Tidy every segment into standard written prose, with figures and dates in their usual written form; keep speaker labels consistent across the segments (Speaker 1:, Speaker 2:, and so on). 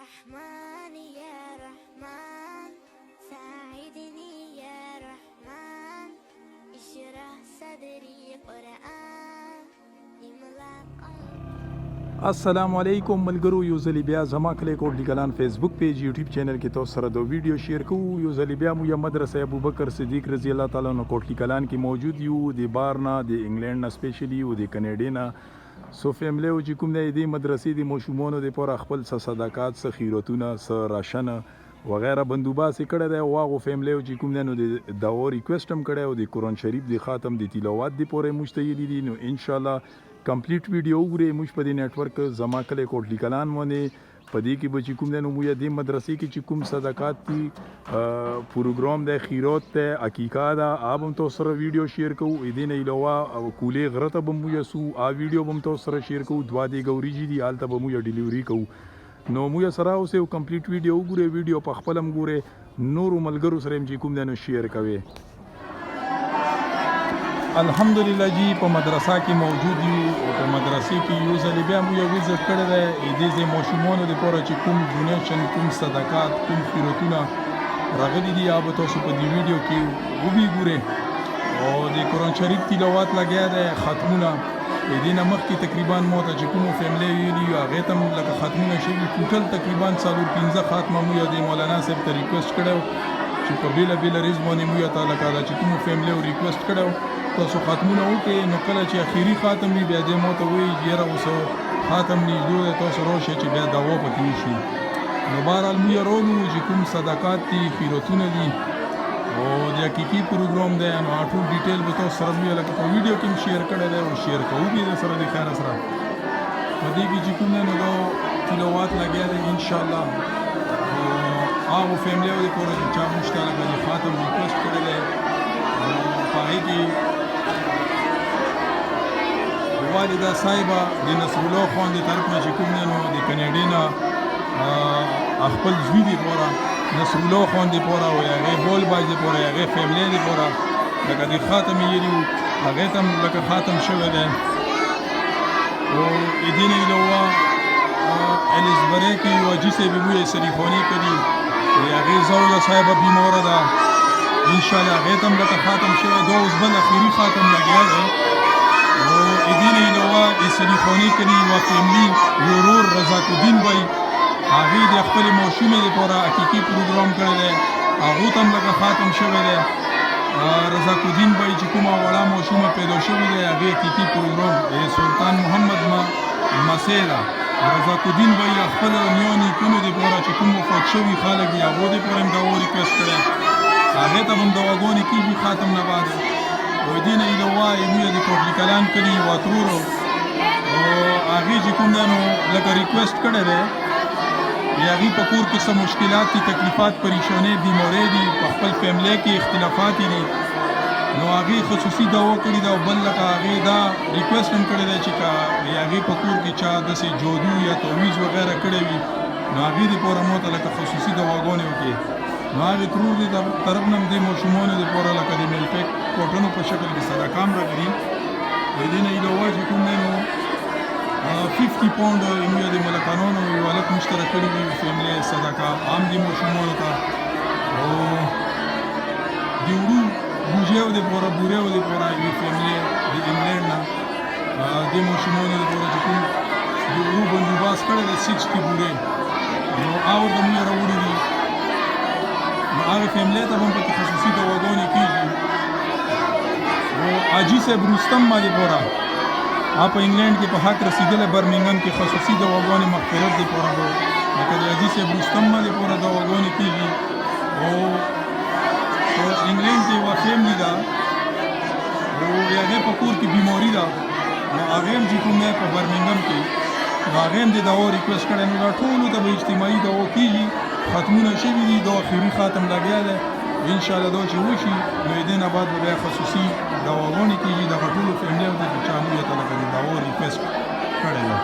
Speaker 1: رحمن يا رحمن ساعدني يا رحمن اشرح صدري قرآن املا قلبي.
Speaker 2: السلام علیکم ملګرو، یو ځل بیا زما کلیکوټ لیکلان فیسبوک پیج یوټیوب چینل کې تاسو سره د ویډیو شیر کوو. یو ځل بیا مو یا مدرسه ابوبکر صدیق رضی الله تعالی عنہ کوټ لیکلان کې موجود یو، د بارنا د انګلند نه سپیشلی او د کینیډا نه سو فیملی او چې کوم دی د مدرسې د ماشومانو د پر خپل صدقات څه خیراتونه څه راشن وغیرہ بندوباس کړی دی. او هغه فیملی او چې کوم دی نو د دعا ریکویسټ هم کړی او د قرآن شریف د خاتم د تلاوت د پورې مشتهلی دي. نو ان شاء الله کمپلیټ ویډیو وګورئ. موږ په دې نیټورک زما کلیکوټ لیکلان باندې په دې کې به چې کوم دی نو موږ د مدرسې کې چې کوم صدقات دي پروګرام دی، خیرات دی، عقیقه ده، آب هم تاسو سره ویډیو شیر کوو. دې نه علاوه کولې غره ته به موږ سو ویډیو به هم تاسو سره شیر کوو. دوا د ګوریجي دي هلته به موږ ډیلیوري کوو. نو موږ سره اوسئ او کمپلیټ ویډیو وګورئ. ویډیو په خپل هم ګورئ، نورو ملګرو سره هم چې کوم دی نو شیر کوئ. الحمدلله جی په مدرسه کې موجود یو او په مدرسې کې یو ځل بیا مو یو وزټ کړی دی. دې ماشومانو دپاره چې کوم ډونیشن، کوم صدقات، کوم خیراتونه راغلي دي هغه به تاسو په دې ویډیو کې وګورئ. او د قرآن شریف تلاوت لګیا دی، ختمونه دې نه مخکې تقریبا مو ته چې کومو فیملی ویلي هغې ته هم لکه ختمونه شوي. ټوټل تقریبا 4-5 ختمه مو د مولانا صاحب ته ریکویسټ کړی چې په بیله بیله ریز باندې مو ته لکه دا چې کومو فیملی ریکویسټ کړی تاسو ختمونه وکړئ. نو کله چې اخیری خاتم وي بیا دې مو ته وایي یاره اوس خاتم نږدې دی، تاسو راشئ چې بیا دعوا پکې وشي. نو بهرحال موږ یې رولو چې کوم صدقات دي، خیراتونه دي او د حقیقي پروګرام دی. نو ټول ډیټیل به تاسو سره موږ لکه په ویډیو کې هم شیر کړی دی او شیر کوو به یې سره د خیر سره. په دې کې چې کوم دی نو دا تلاوت لګیا دی انشاءالله. هغو فیملیو دپاره چې چا موږ ته لکه د خاتم ریکویسټ کړی دی په هغې کې والده صاحبه د نصر الله خان د طرف نه چې کوم دی نو د کینیډا نه خپل زوی دپاره نصر الله خان دپاره او هغې بول باج دپاره هغې فیملی دپاره لکه د خاتم یې ویلي وو هغې ته هم لکه خاتم شوی دی. او د دې نه علاوه الیزبرې کې یو حاجي صاحب یې موږ سریخواني کړي، هغې زوله صاحبه بیماره ده انشاءالله هغې ته هم لکه خاتم شوی. دا اوس بل اخري خاتم لګیا دی. او دې نه علاوه د سلیخاني کلي یوه فیملي یو ورور رزاق الدین بی هغې د خپلې ماشومې دپاره حقیقي پروګرام کړی دی، هغو ته هم لکه خاتم شوی دی. رزاق الدین بی چې کومه وړه ماشومه پیدا شوې دی هغې حقیقي پروګرام سلطان محمد مسۍ ده. رزاق الدین بی خپل نیا نیکونو دپاره چې کوم وفات شوي خلک دي هغو دپاره هم دعا ریکویسټ کړی، هغې ته هم دعاګانې کېږي خاتم نه بعد. او دې نه علاوه موږ د کوټ لیکلان کلي یوه ترور او هغې چې کوم دی نو لکه ریکویسټ کړی دی د هغې په کور کې څه مشکلات دي، تکلیفات، پریشانۍ، بیمارۍ دي، په خپل فیملی کې اختلافات دي. نو هغې خصوصي دعا کړې ده. او بل لکه هغې دا ریکویسټ هم کړی دی چې که د هغې په کور کې چا داسې جادو یا تعویض وغیره کړی وي نو هغې دپاره ما ته لکه خصوصي دواګانې وکړي. نو هغې ترور دې طرف نه هم دې ماشومانو دپاره لکه د میلپیک کوټونو په شکل کې صدقه هم راغلي. د دې نه علاوه چې کوم دی نو 50 پاونډ موږ د ملکانانو یو هلک مشترک کړي وي فیملی صدقه عام دې ماشومانو ته. او د وړو بوجیو دپاره بوریو دپاره یوې فیملی د انګلینډ نه دې ماشومانو دپاره چې کوم د وړو بندوباس کړی دی 60 بورې نو هغه ورته موږ راوړي دي. نو هغې فیملی ته به هم پکې خصوصي دواګانې کېږي. او حاجي صاحب رستم ما دپاره هغه په انګلینډ کې په حق رسېدلی برمنګم کې خصوصي دواګانې مغفرت دپاره به لکه د حاجي صاحب رستم ما دپاره دواګانې کېږي. او په انګلینډ کې یوه فیملي ده او د هغې په کور کې بیماري ده نو هغې هم چې کوم دی په برمنګم کې نو هغې هم د دوا ریکویسټ کړی. نو دا ټولو ته به اجتماعي دوا کېږي، ختمونه شوي دي، دا اخري خاتم لګیا دی. انشاءالله دا چې وشي نو د دې نه بعد به بیا خصوصي دواګانې کېږي دغه ټولو فیملیو ته چې چا موږ ته لکه د دوا ریکویسټ کړی ده.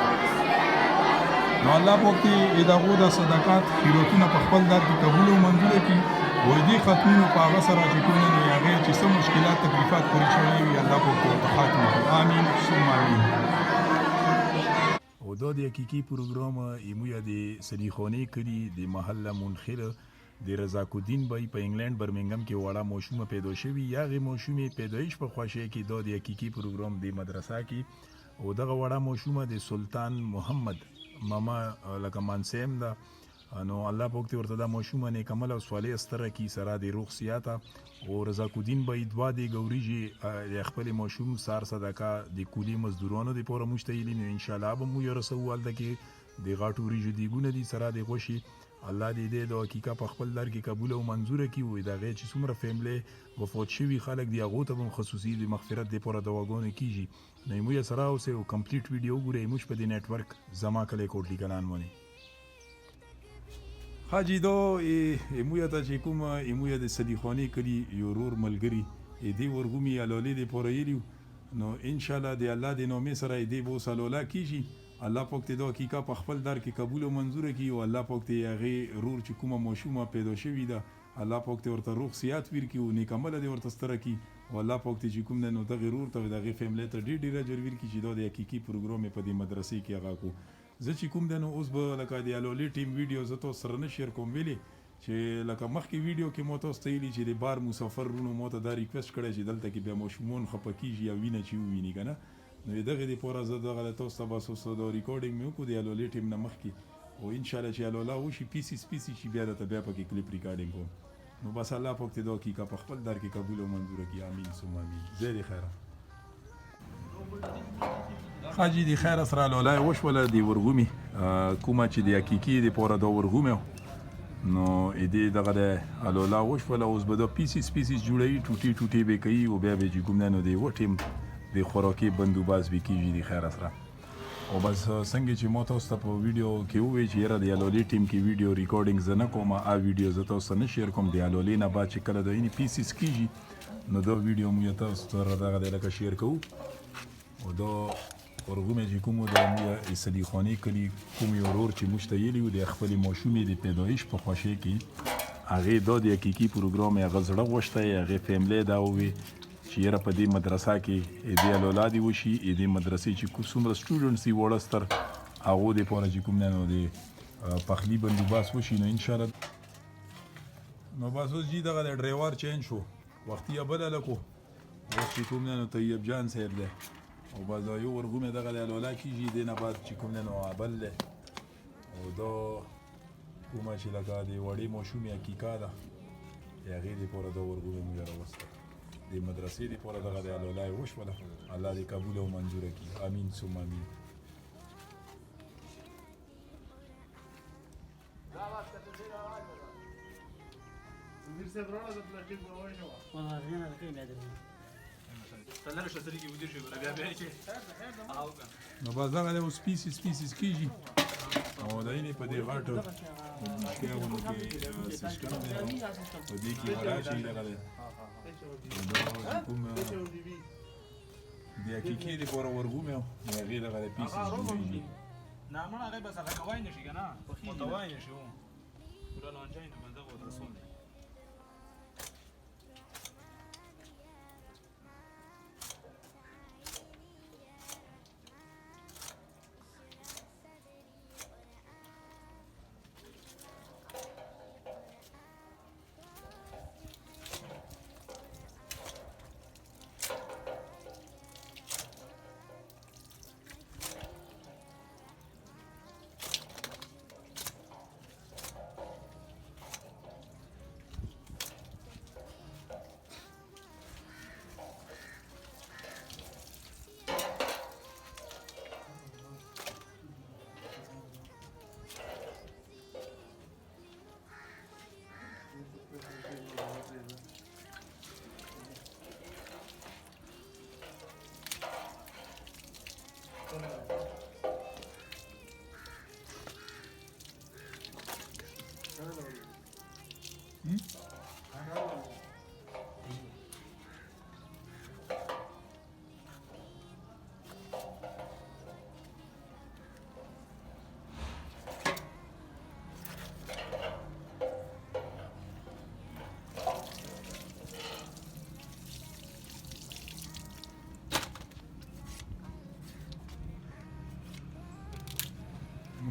Speaker 2: نو الله پاک دې د هغو د صدقات خیراتونه په خپل در کې قبول او منظوره کړي. وایي دې ختمونو په هغه سره چې کوم دی نو هغې چې څه مشکلات، تکلیفات، پریشانۍ وي الله پاک ورته ختم کړي. آمین ثم آمین. او
Speaker 3: دا د حقیقي پروګرام ایمویا د سلیخانی کلی د محله منخل د رضاک الدین بای په انګلند برمنګم کې وړه ماشومه پیدا شوی یا غي ماشومه پیدایش په خوښه کې دا د حقیقي پروګرام د مدرسه کې او دغه وړه ماشومه د سلطان محمد ماما لکه مانسیم دا نو الله پاک ته ورته دا ماشومه نیکمل او صالح ستره کی سره د روغ سیاته او رضاک الدین بای دوا د ګوریجی د خپل ماشوم سار صدقه د کولی مزدورانو د پوره مشتهیلین ان شاء الله به مو رسول دکې د غاټو ریجو دی ګونه دي سره د غوشي الله دې د حقیقت په خپل در کې قبول او منزور کی وي دا غي چې څومره فیملی وفات شوی خلک دی هغه ته خصوصي د مغفرت د پوره دواګانې کیږي نو مو سره اوسه او کمپلیټ ویډیو ګورئ موږ په دې نت ورک زما کله کوټلی کلان ونی حاجی دو ایمویا ته چې کوم ایمویا د صدیخانی کلی یو رور ملګری دې ورغومي علالې د پوره یریو نو ان شاء الله د الله د نومې سره دې بو سلولا کیږي الله پاک ته دا حقیقت په خپل در کې قبول او منزور کړي او الله پاک ته هغه رور چې کومه ماشومه پیدا شوی ده الله پاک ته ورته روغ سیات ور کړي او نیکمل دې ورته ستره کړي او الله پاک ته چې کوم نه نو دغه رور ته دغه فیملی ته ډیر جوړ ور کړي چې دا د حقیقي پروګرام په دې مدرسې کې هغه کو زه چې کوم دنو اوس به لکه د الولې ټیم ویډیو زه تاسو سره نه شیر کوم ویلي چې لکه مخکې ویډیو کې مو تاسو ته ویلي چې د بار مسافر رونو مو ته دا ریکوست کړی چې دلته کې بیا ماشومان خپکیږي یا وینه چې ویني کنه نو دغه د پوره زه دغه تاسو ته باسو د ریکارډینګ مې وکړو د الولې ټیم نه مخکې او ان شاء الله چې الولا وشي پیسي چې بیا د بیا پکې کلیپ ریکارډینګ کوم نو بس الله پاک ته دا حقیقت په خپل در کې قبول او منزور کړي امين ثم امين زه خیره حاجی دی خیر سره لولای وشوله دی ورغومی کومه چې دی حقیقي دی پوره دا ورغومی نو دې دغه د لولا وشوله اوس به دا پیسیس جوړوي ټوټي به کوي او بیا به چې کوم نه نو دی وټیم د خوراکي بندوباس به کیږي دی خیر سره او بس څنګه چې مو تاسو ته په ویډیو کې وې چې یاره د الولې ټیم کې ویډیو ریکارډینګ زه نه کوم ویډیو زه تاسو نه شیر کوم د الولې نه بعد چې کله د اینی پیسیس کیږي نو دا ویډیو مو تاسو ته دغه لکه شیر کوو او دا ورغومه چې کوم د صدیخانی کلی کوم یو ورور چې مشتهیلی و د خپل ماشومې د پیدایش په خوښه کې هغه د حقیقي پروګرام هغه زړه غوښته هغه فیملی دا وي چې یاره په دې مدرسه کې د اولادي وشي د مدرسې چې څومره سټوډنټس یې وړستر هغه د پوره چې کوم نه نو د پخلی بندوباس وشي نو ان شاء الله نو بس اوس جی دغه د ډرایور چینج شو وختي بل لکو اوس چې کوم نه نو طیب جان صاحب دی او باز یو ورغومه دغه د الولا کیږي د نه بعد چې کوم نه نو بل او دا کومه چې لکه د وړې ماشومې حقیقت ده هغې د پوره دا ورغومه مو راوسته د مدرسې د پوره دغه د الولا وشوله الله دې قبول او منظوره کړي امین ثم امین نو باز دغه د اوس پیسیس کیږي او د اینې په دې غاټو مشکلونو کې سیسټم دی په دې کې وراشي دغه کوم د حقیقي د پوره ورغومه هغې دغه د پیسیس جوړېږي
Speaker 4: نه مړه هغې بس هغه کوای نه شي که نه متوای نه شي پوره لانجای نه بنده به رسول دی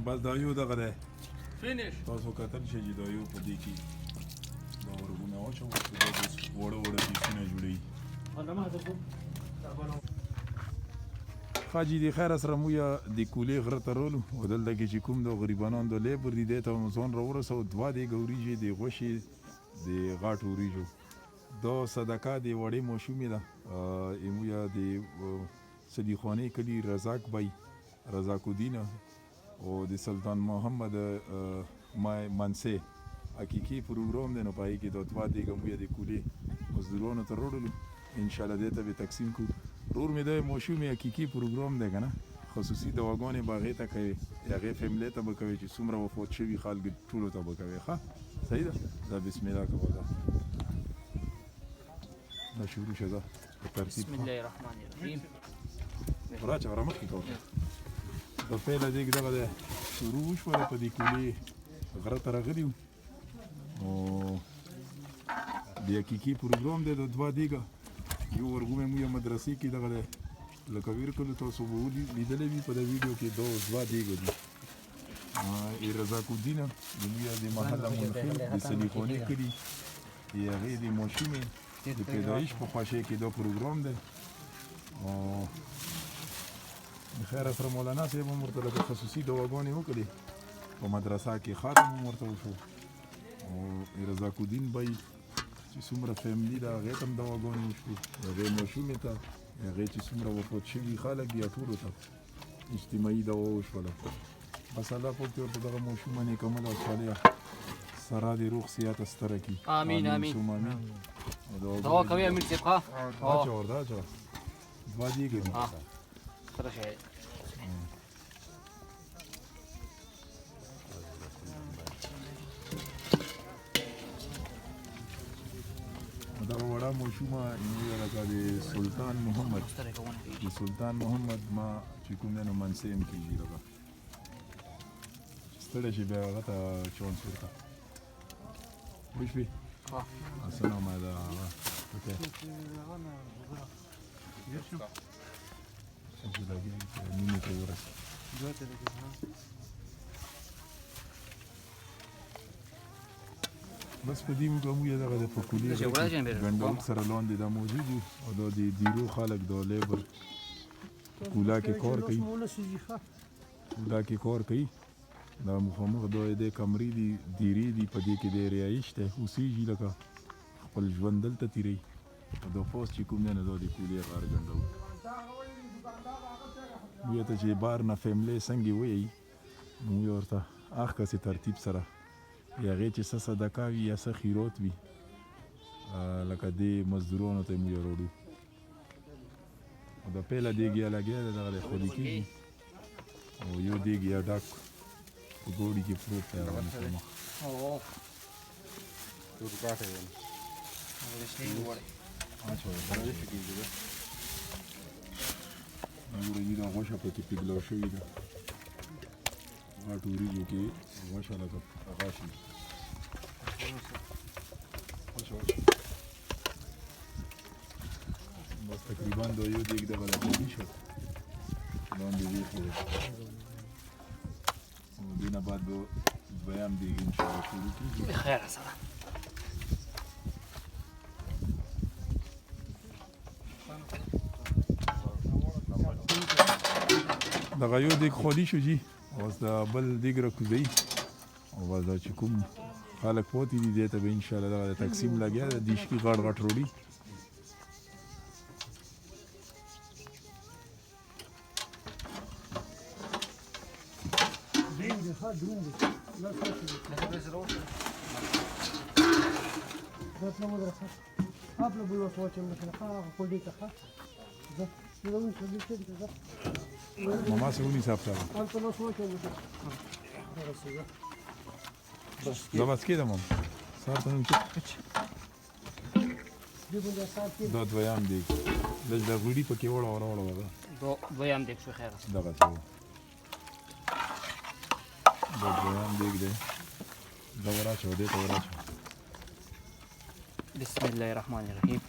Speaker 3: بس دا یو دغه دی
Speaker 4: فینیش
Speaker 3: تاسو کتل شئ چې دا یو په دې کې دا ورغونه واچوو چې دا اوس وړه وړه پیسونه جوړوي حاجي د خیر سره موږ د کولې غره ته رولو او دلته کې چې کوم د غریبانان د لیبر دي دی ته مو ځان راورسو 2 دیګه وریجې د غوښې د غاټو وریجو دا صدقه د وړې ماشومې ده موږ د صدیقخانې کلي رزاق بای رزاق الدین او د سلطان محمد منسي حقیقي پروګرام دی نو په هغې کې دا 2 دیګه موږ د کولې مزدورانو ته راوړلو انشاءالله دې ته به تقسیم کړو رور مې د ماشومې حقیقي پروګرام دی که نه خصوصي دواګانې به هغې ته کوي هغې فیملی ته به کوي چې څومره وفات شوي خلک ټولو ته به کوي ښه صحیح ده دا بسم الله کوه دا شروع شه ده په ترتیب
Speaker 5: بسم الله الرحمن الرحیم
Speaker 3: راځه رامخکې کوه د پیله دیګ دغه دی شروع وشوله په دې کولې غره ته راغلي وو او د حقیقي پروګرام دی د 2 دیګه یو ورغومی موږ مدرسې کې دغه دی لکه ویر کلو تاسو به لیدلی وي په د ویډیو کې 2 دیګه دي رزاق الدین د موږ د محله منخیل د صدیقخانې کلي د هغې د ماشومې د پیدایش په خوښۍ کې دا پروګرام دی او د خیر سره مولانا صاحب هم ورته لکه خصوصي دواګانې وکړې په مدرسه کې خاتم هم ورته وشو او رزاق الدین بای چې څومره فیملي ده هغې ته هم دواګانې وشوې هغې ماشومې ته هغې چې څومره وفات شوي خلک دي ټولو ته اجتماعي دوا وشوله بس الله پاک دې ورته دغه ماشومه نیکمل او صالح سره د روغ صحت ستره کړي
Speaker 5: آمین آمین
Speaker 3: ثم آمین
Speaker 5: دعا کوي امیر صاحب ښه
Speaker 3: اچھا ورته اچھا 2 دیګه دي
Speaker 5: سره شی
Speaker 3: دا وړه ماشومه لکه د سلطان محمد د سلطان محمد ما چې کوم دی نو منسي هم کېږي لکه ستړی شي بیا هغه ته چانس ورکړه وای شوې څه نامه ده هغه نیمې ته ورسې بس په دې موږ موږ دغه د په کولې ګنډول سره لاندې دا موجود وو او دا د دیرو خلک دا لیبر کولا کې کار کوي کولا کې کار کوي دا مخامخ دا د کمرې دي دیرې دي په دې کې د رهایش دی اوسېږي لکه خپل ژوند دلته تېروي او دا پوسټ چې کوم دی نو دا د کولې غار ګنډو موږ ته چې بار نه فیملی څنګه وایي موږ ورته هغه کسې ترتیب سره یا هغې چې څه صدقه وي یا څه خیرات وي لکه دې مزدورانو ته یې موږ راوړو او د پیله دیګ یا لګیا دی دغه دی خولي کېږي او یو دیګ یا ډک په ګوړي کې پروت دی هغه مخامخ ګورئ دا غوښه پکې پیګلا شوې ده غاټو وریجو کې غوښه لکه هغه شي بس تقریبا دا یو دیګ دغه راټولي شو لاندې ویښې او دې نه بعد به دویم دیګ انشاءالله شروع کېږي
Speaker 5: خیر سره
Speaker 3: دغه یو دیګ خولي شو جي اوس دا بل دیګ راکوزوي او بس دا چې کوم خلک پاتې دي دې ته به انشاءالله دغه د تقسیم لګیا ده دیشکي غټ غټ روډي ماما se unii saptava. Da vas kidam mam. Sad nu ce. Da dvajam dik. Deci da guri pe ke ola da.
Speaker 5: دویم دیګ شو خیر
Speaker 3: Da ga se. Da dvajam dik de. Da vraćao, de to vraćao.
Speaker 5: بسم الله الرحمن الرحیم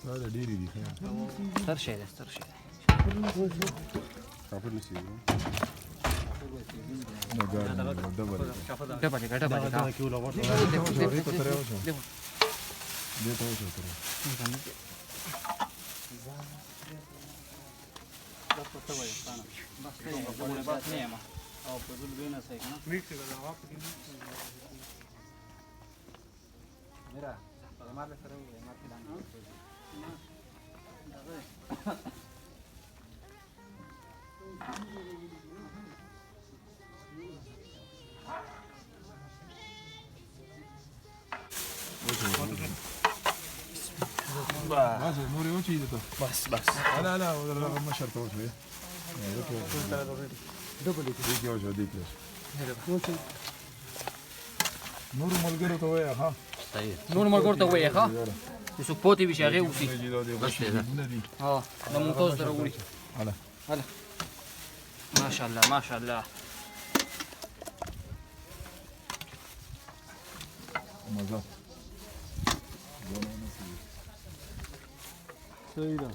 Speaker 3: Sada ډېری دي خیر.
Speaker 5: ستر شی دی ستر شی دی
Speaker 3: نور یو چی ده بس لا لا والله ما شرط وجهه دبل دي وجهه دي نور ملګرو ته وای ها
Speaker 5: نور ملګرو ته وای ها چې څوک پوتې وي چې هغې وسي د ممتاز سره وړي هله ماشاءالله ماشاءالله
Speaker 3: مزه صحیح ده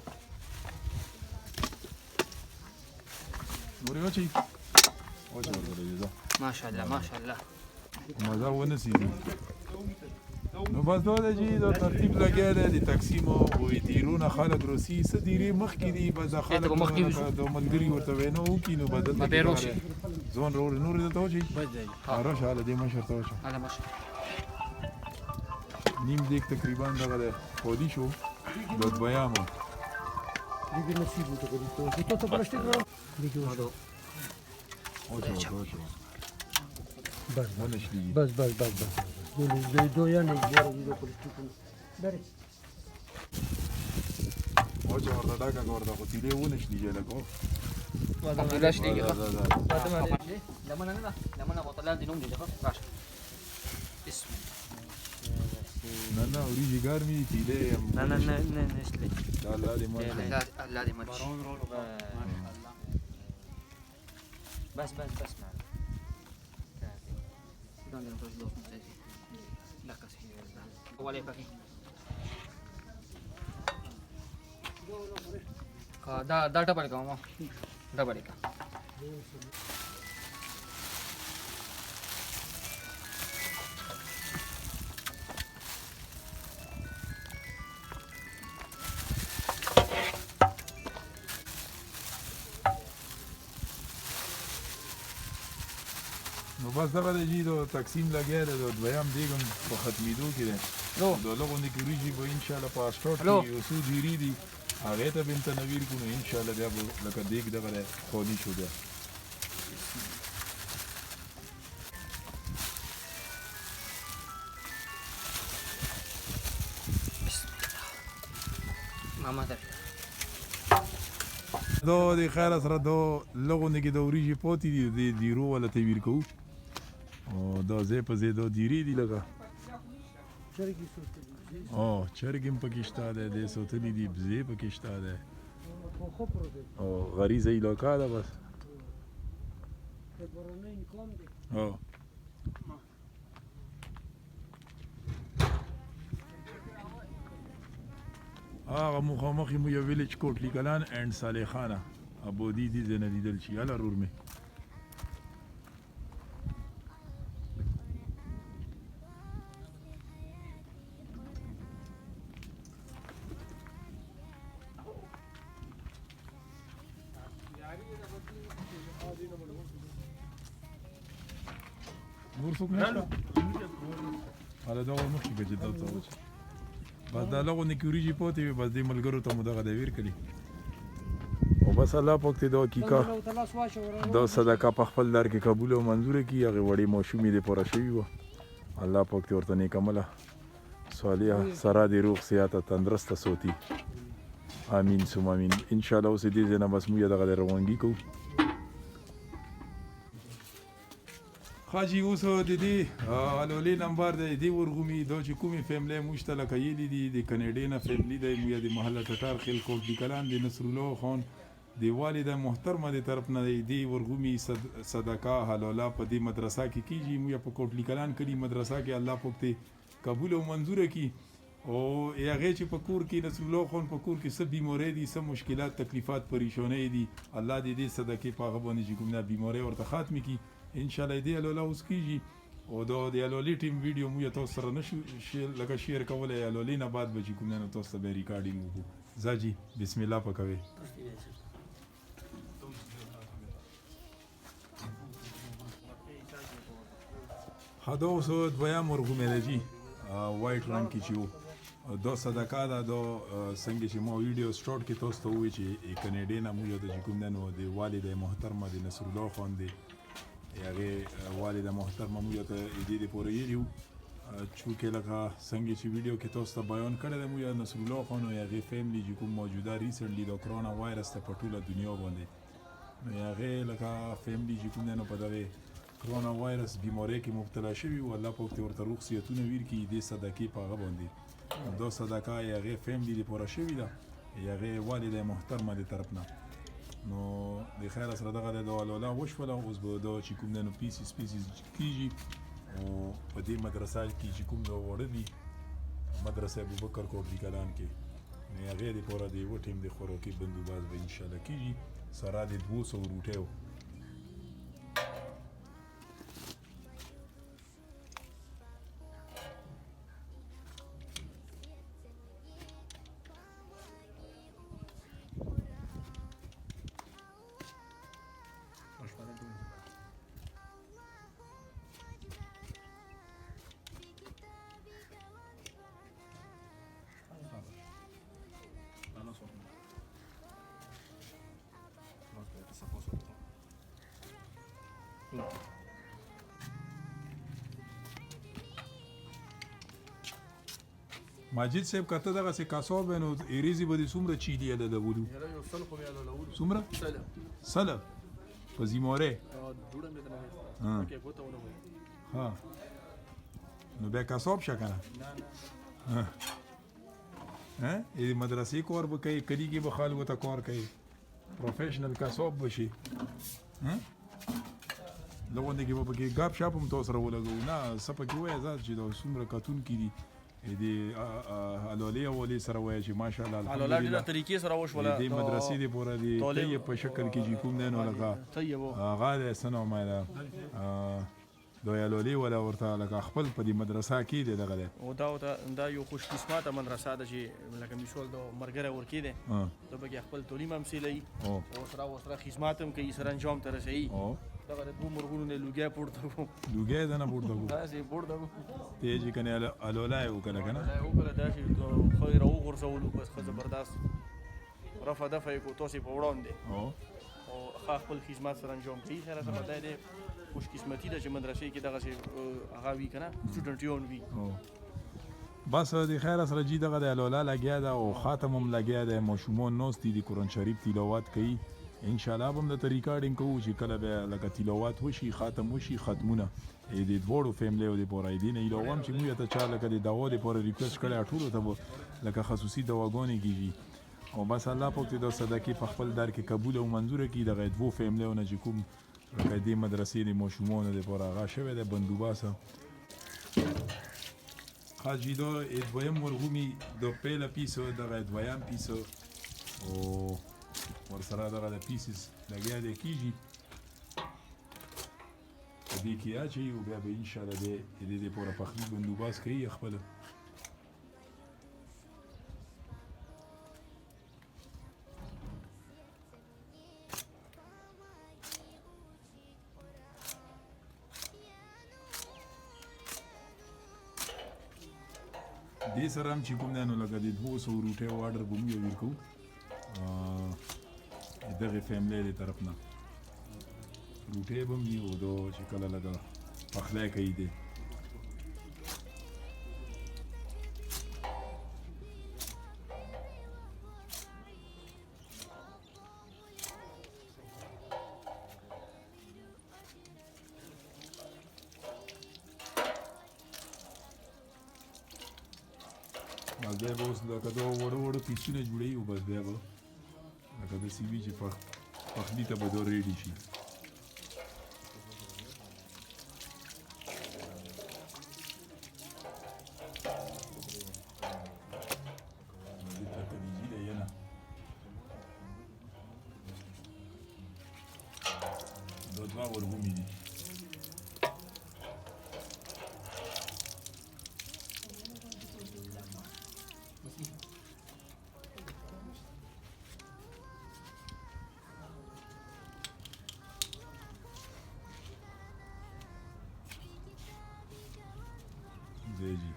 Speaker 3: نور یو چی
Speaker 5: ماشاءالله ماشاءالله
Speaker 3: مزه ونسیږي نو بس دا دی چې دا ترتیب لګیا دی د تقسیم او دیرونه خلک روسي څه دیرې مخکې دي بس دا خلک د ملګري ورته وینا وکړي نو بس دلته ځوان نور دلته وچی راشه هله دې مشر ته وشه نیم دیګ تقریبا دغه دی خودي شو د دویامو
Speaker 6: دیگه نصیب بود که تو پرشته کرو دیگه بس دو یا نه دیگه پرشته کنه بره
Speaker 3: اوچه ورته ډاکه ورته خو تیلې ونشلي لکه
Speaker 5: لمنه نه ده لمنه بوتلان دي نوم دي راشه بسم
Speaker 3: نه وریجې ګرمې دي تیلې
Speaker 5: نه نشلي
Speaker 3: الله دې مړ
Speaker 5: الله دې مړ بس ¿Dónde los dos? No sé si. La casi. ¿Cuál es aquí? Da double ka mama. Double ka.
Speaker 3: نو بس دغه دی چې د تقسیم لګیا دی د دویم دیګ هم په ختمېدو کې دی د لغو نه کې وریجې به انشاءالله په اسټاټ کې یو څو ډېرې دي هغې ته به تنویر کړو نو انشاءالله بیا به لکه دیګ دغه دی خالي شو بیا دا د خیر سره دا لغو نه کې د وریجې پاتې دي د دیرو والا تبیر کوو او دا ځای په ځای دا دیرې دي لکه چرګ هم پکې شته دی دی سوتلي دي بزې پکې شته دی او غریزه علاقه ده بس هغه مخامخ مو یو ویلیج کوټلی کلان اینډ صالح خانه ابودي دي زنه لیدل شي هله رور مې نور څوک نشته هله دغه مخکې که چې دلته وچ بس دا لغو نه کې وریجې پاتې وي بس دې ملګرو ته مو دغه دی ویر کړي او بس الله پاک ته دا حقیقه دا صدقه په خپل در کې قبول او منظوره کړي هغې وړې ماشومې دې پوره شوي وه الله پاک ته ورته نیک عمله صالحه سره دې روغ صحته تندرسته سوتي امین ثم امین انشاءالله اوس دې ځای نه بس موږ دغه دی روانګي کوو خاجي اوس د دې الولې نمبر دی دې ورغومي دا چې کومې فیملی موږ ته لکه یلي دي د کنیډې نه فیملي دی موږ د محله ټټار خیل کوټلي کلان د نصرالله خان د والده محترمه د طرف نه دی دې ورغومي صدقه حلاله په دې مدرسه کې کیږي موږ په کوټلي کلان کلي مدرسه کې الله پاک ته قبول او منظوره کړي او هغه چې په کور کې رسول الله خو په کور کې څه بیماری دي څه مشکلات تکلیفات پریشانې دي الله دې صدقې په هغه باندې چې کوم نه بیماری ورته ختم کړي ان شاء الله دې الله اوس کیږي او دا د الولي ټیم ویډیو مو تاسو سره نشو لکه شیر کولای الولي نه بعد به چې کوم نه تاسو به ریکارډینګ وکړو زاجي بسم الله پکوي هدا اوس دویم ورغومه دی وایټ رنګ کې چې دا صدقه ده دا څنګه چې ما ویډیو سٹارټ کې تاسو ته وی چې کینیډا نه مو د کوم نه نو د والد محترمه د نصر الله خان دی هغه والد محترمه مو ته دې پورې یو چې لکه څنګه چې ویډیو کې تاسو ته بیان کړی د مو نصر الله خان او هغه فیملی چې کوم موجوده ریسنټلی د کرونا وایرس ته په ټوله دنیا باندې هغه لکه فیملی چې کوم نه په دغه کرونا وایرس بیماری کې مبتلا شوی او الله پاک ته ورته روغتیتونه ویر کی دې صدقې په هغه باندې دا صدقه هغه فیملی لپاره شوی ده هغه والد محترمه دې طرف نه نو د خیر سره دغه د ولولا وشوله اوس به دا چې کوم نه پیسې کیږي او په دې مدرسه کې چې کوم دا وړدي مدرسه ابوبکر کوټلی کلام کې نه هغه لپاره دی و ټیم د خوراکي بندوبست به ان شاء الله کیږي سره د 200 روټیو ماجد صاحب کته دغه سه کاسو بنو ایریزي بده سومره چیلی ده د ولو
Speaker 4: یو سل خو یاله لور
Speaker 3: سومره سلام په زیموره
Speaker 4: ډوډه مې نه کې کوته ونه وي
Speaker 3: ها نو به کاسوب شکنه ها ای مدرسې کور به کوي کلیږي به خالو ته کار کوي پروفیشنل کاسوب بشي ها لوګون دې به کې غاب شاپ هم تاسو سره ولګو نه سپکې وای ځات چې دا سومره کاتون کړي دې الولي اولي سره وای چې ماشاءالله
Speaker 4: الحمدلله د طریقې سره وشوله
Speaker 3: دې مدرسې دې پورا دې ته په شکل کې چې کوم نه نو لگا
Speaker 4: طيب
Speaker 3: غاله سنو مې دا الولي ولا ورته لکه خپل په دې مدرسه کې دې دغه
Speaker 4: او دا یو خوش قسمته مدرسه ده چې لکه مثال د مرګره ورکی ده ته به خپل تعلیم هم سیلې او سره خدمات هم کوي سره انجام تر رسي دغه د مرغونو نه لوګي پورته کو
Speaker 3: لوګي ده نه پورته کو
Speaker 4: دا سي پورته کو
Speaker 3: ته چې کنه الولای وکړه کنه
Speaker 4: وکړه دا چې خیر او غرزولو بس زبردست رفع دفع کو توسي په وړاندې او خپل خدمات سره انجام کوي سره سره ده خوش قسمتي ده چې مدرسې کې دغه هغه وی کنه سټوډنټ یون وی
Speaker 3: بس د خیر سره جی دغه د الولا لګیا ده او خاتم هم لګیا ده مشمون نوس دي د قران شریف تلاوت کوي ان شاء الله هم د ریکارډینګ کوو چې کله به لکه تلاوت وشي خاتم وشي ختمونه د دوړو فیملی او د پورای دین ایلوم چې موږ ته چا لکه د دوا د پور ریکوست کړي ټولو ته لکه خصوصي دواګانې کیږي او بس الله پاک دې د صدقې په خپل در کې قبول او منزور کړي دغه دوه فیملی او نه چې کوم لکه دې مدرسې د مشمون د پور هغه شوی د بندوباسه خاجیدو دویم ورغومی د پیله پیسو دغه دویم پیسو او ورسره دغه د پیسز لګیا دی کیږي په دې کې اچي او بیا به ان شاء الله دې پوره پخلی بندوباس کوي خپل دې سره هم چې کوم نه نو لکه د 200 روټه آرډر به موږ ورکو دغه فیملی له طرف نه روټه به موږ ودو چې کله لګا پخلی کوي دې بیا به اوس لکه دا وړو پیسونه جوړوي او بس بیا به لکه د سی وي چې پخلي ته به دا ریډي شي دوه ورغومي دي دی جی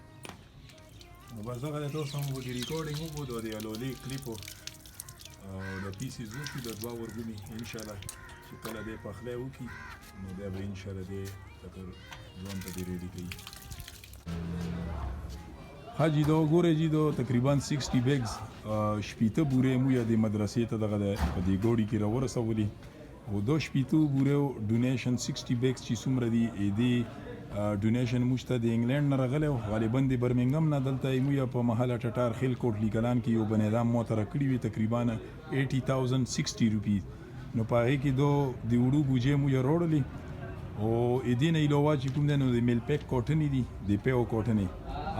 Speaker 3: نو بس دغه د تاسو هم وکړي ریکارډینګ وکړو د الولې کلیپ او د پیسز وشو د دوه ورغومي ان شاء الله چې کله دې پخلی وکړي نو بیا به ان شاء الله دې تکر ځان ته دې ریډي کوي حاجی دا وګورئ جی دا تقریبا 60 بیگز شپېته بورې موږ د مدرسې ته دغه په دې ګوډي کې راورسولي او دا شپېته بورې ډونیشن 60 بیگز چې څومره دي دې ډونیشن موږ ته د انګلند نه راغلی و غالبا د برمنګم نه دلته یې موږ په محله ټټار خیل کوټ لیکلان کې یو بنظام موتره کړي وي تقریبا 80,060 روپیز نو په هغې کې دو د وړو بوجې موږ راوړلې او دې نه علاوه چې کوم دی نو د میل پیک کوټنې دي د پیو کوټنې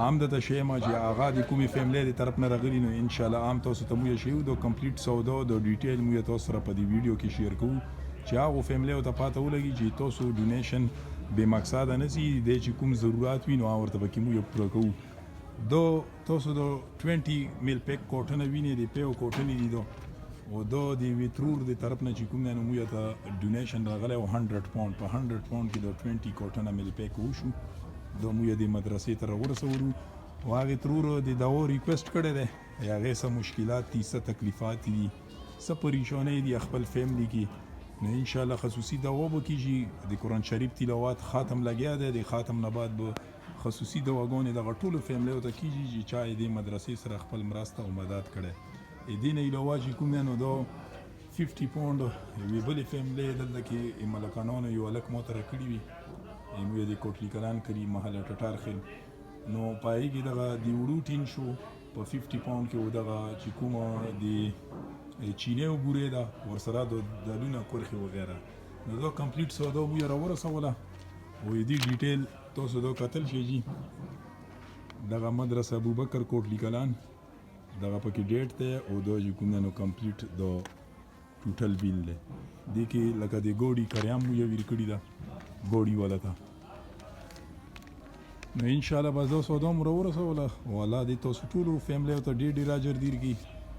Speaker 3: عام درته ښیم چې هغه د کومې فیملی د طرف نه راغلي نو انشاءالله عام تاسو ته موږ ښیو د کمپلیټ سودا د ډیټیل موږ تاسو سره په دې ویډیو کې شیر کوو چې هغو فیملیو ته پاته ولګي چې تاسو ډونیشن بې مقصده نه سي دی چې کوم ضرورت وي نو هغه ورته پکې موږ پوره کوو دو تاسو د 20 میل پیک کوټنه وینئ د پیو کوټنې دي دو او دا د ویترور د طرف نه چې کوم دی نو موږ ته ډونیشن راغلی و 100 پاونډ په 100 پاونډ کې د 20 کوټنه میل پیک وشو دا موږ د مدرسې ته راورسولو او هغې ترور د دوا ریکویسټ کړی دی هغې څه مشکلات دي څه تکلیفات دي څه پریشانۍ دي خپل فیملی کې نو انشاءالله خصوصي دوا به کېږي د قرآن شریف تلاوت ختم لګیا دی د ختم نه بعد به خصوصي دواګانې دغه ټولو فیملیو ته کېږي چې چا یې دې مدرسې سره خپل مرسته او مدد کړی دې نه علاوه چې کوم دی نو دا 50 پاونډ یوې بلې فیملی دلته کې ملکانانو یو هلک موتره کړي وي موږ د کوټلي کلان کړي محله ټټار خیل نو په هغې کې دغه د وړو ټین شو په 50 پاونډ کې و دغه چې کومه د چینې او بورې ده ورسره د دالونه کرښې وغیره نو دا کمپلیټ سودا موږ راورسوله او دې ډیټیل تاسو دا کتل شئ جي دغه مدرسه ابوبکر کوټلي کلان دغه پکې ډیټ دی او دا چې کوم دی نو کمپلیټ دا ټوټل بیل دی دې کې لکه د ګوډي کریام موږ ویر کړي ده ګوډي والا ته نو انشاءالله بس دا سودا مو راورسوله او الله دې تاسو ټولو فیملیو ته ډېر اجر درکړي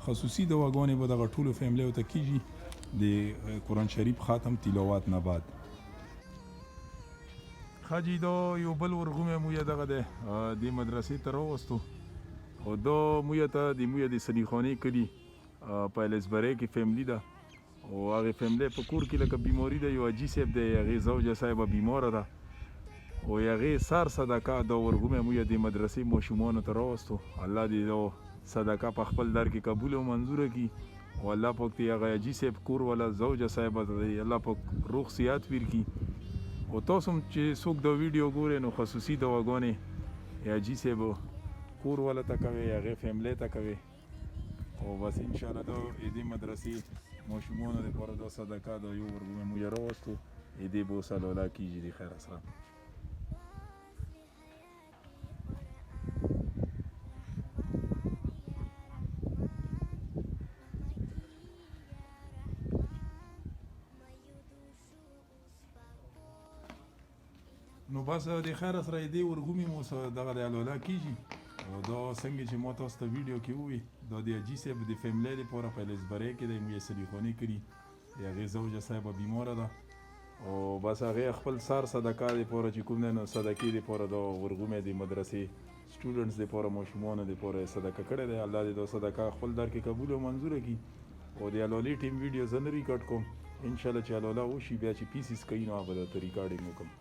Speaker 3: خصوصي دواګانې به دغه ټولو فیملیو ته کېږي د قرآن شریف ختم تلاوت نه بعد حاجي دا یو بل ورغومی موږ دغه دی د مدرسې ته راوستو او دا موږ ته د موږ د سنیخانې کلي په ایلسبرۍ کې فیملی ده او هغې فیملی په کور کې لکه بیماري ده یو حاجي صاحب دی هغې زوجه صاحبه بیماره ده او هغې سر صدقه دا ورغومی موږ د مدرسې ماشومانو ته راوستو الله دې دا صدقه په خپل در کې قبول او منظوره کړي او الله پاک دې هغه حاجي صاحب کور والا زوجه صاحبه ته دی الله پاک روغ صحت ورکړي او تاسو هم چې څوک دا ویډیو ګورئ نو خصوصي دواګانې حاجي صاحب کور والا ته کوئ هغې فیملی ته کوئ او بس انشاءالله دا دې مدرسې ماشومانو دپاره دا صدقه دا یو ورغومی موږ راوستو دې به اوس الله کېږي د خیر سره نو بس د خیر سره دې ورغومي مو دغه د الله کېږي او دا څنګه چې ما تاسو ته ویډیو کې ووي دا د حاجي صاحب د فیملی دپاره په ایلسبرۍ کې دی موږ یې سلیخانې کړي د هغې زوجه صاحبه بیماره ده او بس هغې خپل سر صدقه دپاره چې کوم دی نو صدقې دپاره دا ورغومی د مدرسې سټوډنټس دپاره ماشومانو دپاره یې صدقه کړی دی الله دې دا صدقه خپل در کې قبول او منظوره کړي او د الولې ټیم ویډیو زه نه ریکارډ کوم انشاءالله چې الوله وشي بیا چې پیسز کوي نو هغه به درته ریکارډینګ وکړم